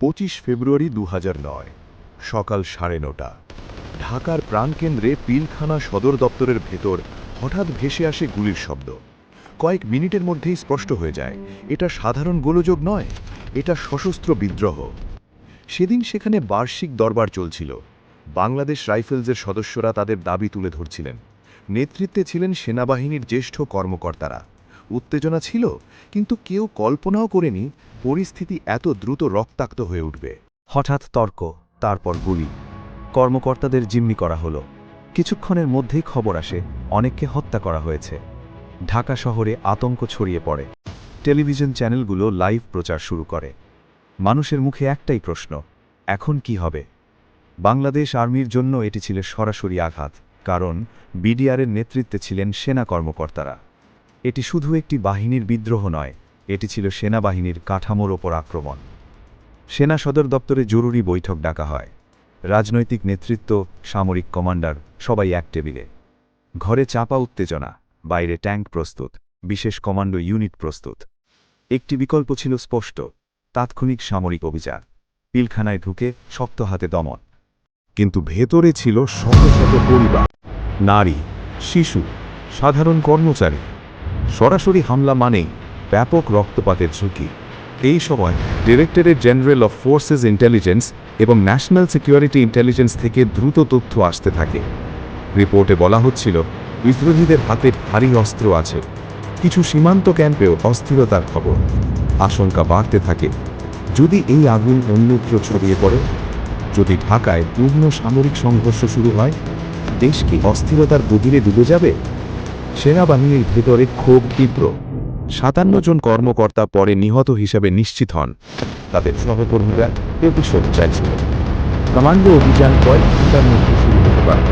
25 ফেব্রুয়ারি 2009 সকাল 9:30। ঢাকার প্রাণকেন্দ্রে পিলখানা সদর দপ্তরের ভেতর হঠাৎ ভেসে আসে গুলির শব্দ। কয়েক মিনিটের মধ্যেই স্পষ্ট হয়ে যায় এটা সাধারণ গোলযোগ নয়, এটা সশস্ত্র বিদ্রোহ। সেদিন সেখানে বার্ষিক দরবার চলছিল। বাংলাদেশ রাইফেলসের সদস্যরা তাদের দাবি তুলে ধরছিলেন। নেতৃত্বে ছিলেন সেনাবাহিনীর জ্যেষ্ঠ কর্মকর্তারা। উত্তেজনা ছিল, কিন্তু কেউ কল্পনাও করেনি পরিস্থিতি এত দ্রুত রক্তাক্ত হয়ে উঠবে। হঠাৎ তর্ক, তারপর গুলি। কর্মকর্তাদের জিম্মি করা হলো। কিছুক্ষণের মধ্যেই খবর আসে অনেককে হত্যা করা হয়েছে। ঢাকা শহরে আতঙ্ক ছড়িয়ে পড়ে। টেলিভিশন চ্যানেলগুলো লাইভ প্রচার শুরু করে। মানুষের মুখে একটাই প্রশ্ন, এখন কি হবে? বাংলাদেশ আর্মির জন্য এটি ছিল সরাসরি আঘাত, কারণ বিডিআরের নেতৃত্বে ছিলেন সেনা কর্মকর্তারা। এটি শুধু একটি বাহিনীর বিদ্রোহ নয়, এটি ছিল সেনাবাহিনীর কাঠামোর ওপর আক্রমণ। সেনা সদর দপ্তরে জরুরি বৈঠক ডাকা হয়। রাজনৈতিক নেতৃত্ব, সামরিক কমান্ডার সবাই এক টেবিলে। ঘরে চাপা উত্তেজনা, বাইরে ট্যাঙ্ক প্রস্তুত, বিশেষ কমান্ডো ইউনিট প্রস্তুত। একটি বিকল্প ছিল স্পষ্ট, তাৎক্ষণিক সামরিক অভিযান, পিলখানায় ঢুকে শক্ত হাতে দমন। কিন্তু ভেতরে ছিল শত শত পরিবার, নারী, শিশু, সাধারণ কর্মচারী। সরাসরি হামলা মানেই ব্যাপক রক্তপাতের ঝুঁকি। এই সময় directorate general of forces intelligence এবং ন্যাশনাল সিকিউরিটি ইন্টেলিজেন্স থেকে দ্রুত তথ্য আসতে থাকে। রিপোর্টে বলা হচ্ছিল বিদ্রোহীদের হাতে ভারী অস্ত্র আছে। কিছু সীমান্ত ক্যাম্পেও অস্থিরতার খবর। আশঙ্কা বাড়তে থাকে, যদি এই আগুন অন্যত্র ছড়িয়ে পড়ে, যদি ঢাকায় পূর্ণ সামরিক সংঘর্ষ শুরু হয়, দেশ কি অস্থিরতার গভীরে ডুবে যাবে? সেনাবাহিনীর ভেতরে ক্ষোভ তীব্র। 57 জন কর্মকর্তা পরে নিহত হিসেবে নিশ্চিত হন। তাদের সহকর্মীরা প্রতিশোধ চাইছিল। কমান্ডো অভিযান কয়েক ঘন্টার মধ্যে শুরু হতে পারত,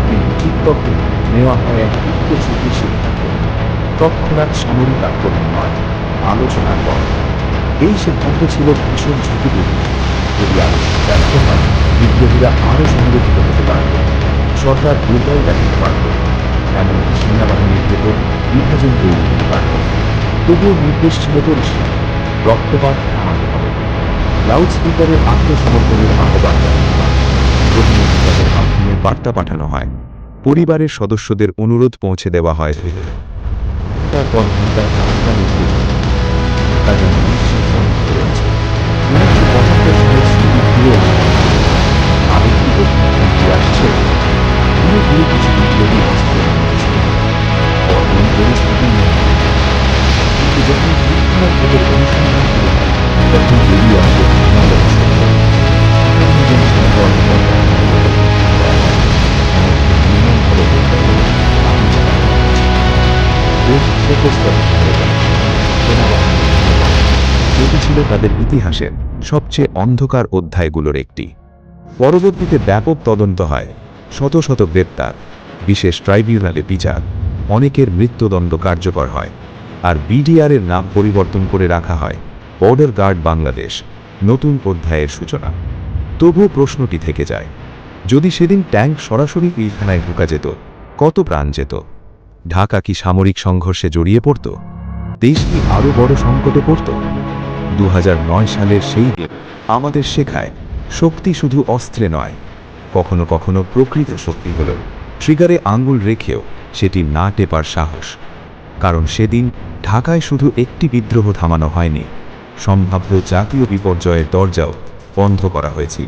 কিন্তু ঠিক তখন নেওয়া হয় এক উচ্চশক্তি সিদ্ধান্ত। তৎক্ষণাৎ সামরিক আক্রমণ নয়, আলোচনার পর। এই সিদ্ধান্ত ছিল ভীষণ ঝুঁকিপূর্ণ। যদি আলোচনা ব্যর্থ হয়, বিদ্রোহীরা আরও সংগঠিত হতে পারত, সরকার দুর্বল দেখাতে পারত, এমনকি সেনাবাহিনীর ভেতর বিভাজন তৈরি হতে পারত। তবুও নির্দেশ ছিল পরিষ্কার, রক্তপাত থামাতে হবে। লাউড স্পিকারের আত্মসমর্পণের আহ্বান জানানো হয়। প্রতিনিধিদের মাধ্যমে বার্তা পাঠানো হয়। পরিবারের সদস্যদের অনুরোধ পৌঁছে দেওয়া হয়। তারপর ঘন্টায় ঘন্টা নির্দেশ তারা নিশ্চিত হয়ে আছে। 1975 সালের স্মৃতি ফিরে আসে। আরেকটি প্রশ্ন আসছে, পুরোপুরি কিছু বিপ্লবী হস্তক্ষেপ হয়েছে। বর্তমান পরিস্থিতি নিয়ে কিন্তু যখন শিক্ষার খবর অনুসন্ধান শুরু হয়, তখন বেরিয়ে আসে বাংলাদেশ সরকার। এটি ছিল তাদের ইতিহাসের সবচেয়ে অন্ধকার অধ্যায়গুলোর একটি। পরবর্তীতে ব্যাপক তদন্ত হয়, শত শত গ্রেপ্তার, বিশেষ ট্রাইব্যুনালে বিচার, অনেকের মৃত্যুদণ্ড কার্যকর হয়, আর বিডিআরের নাম পরিবর্তন করে রাখা হয় বর্ডার গার্ড বাংলাদেশ। নতুন অধ্যায়ের সূচনা। তবুও প্রশ্নটি থেকে যায়, যদি সেদিন ট্যাঙ্ক সরাসরি পিলখানায় ঢোকা যেত, কত প্রাণ যেত? ঢাকা কি সামরিক সংঘর্ষে জড়িয়ে পড়ত? দেশ কি আরও বড় সংকটে পড়ত? 2009 সালের সেই দিন আমাদের শেখায়, শক্তি শুধু অস্ত্রে নয়, কখনো কখনো প্রকৃত শক্তি হল ট্রিগারে আঙুল রেখেও সেটি না টেপার সাহস। কারণ সেদিন ঢাকায় শুধু একটি বিদ্রোহ থামানো হয়নি, সম্ভাব্য জাতীয় বিপর্যয়ের দরজাও বন্ধ করা হয়েছিল।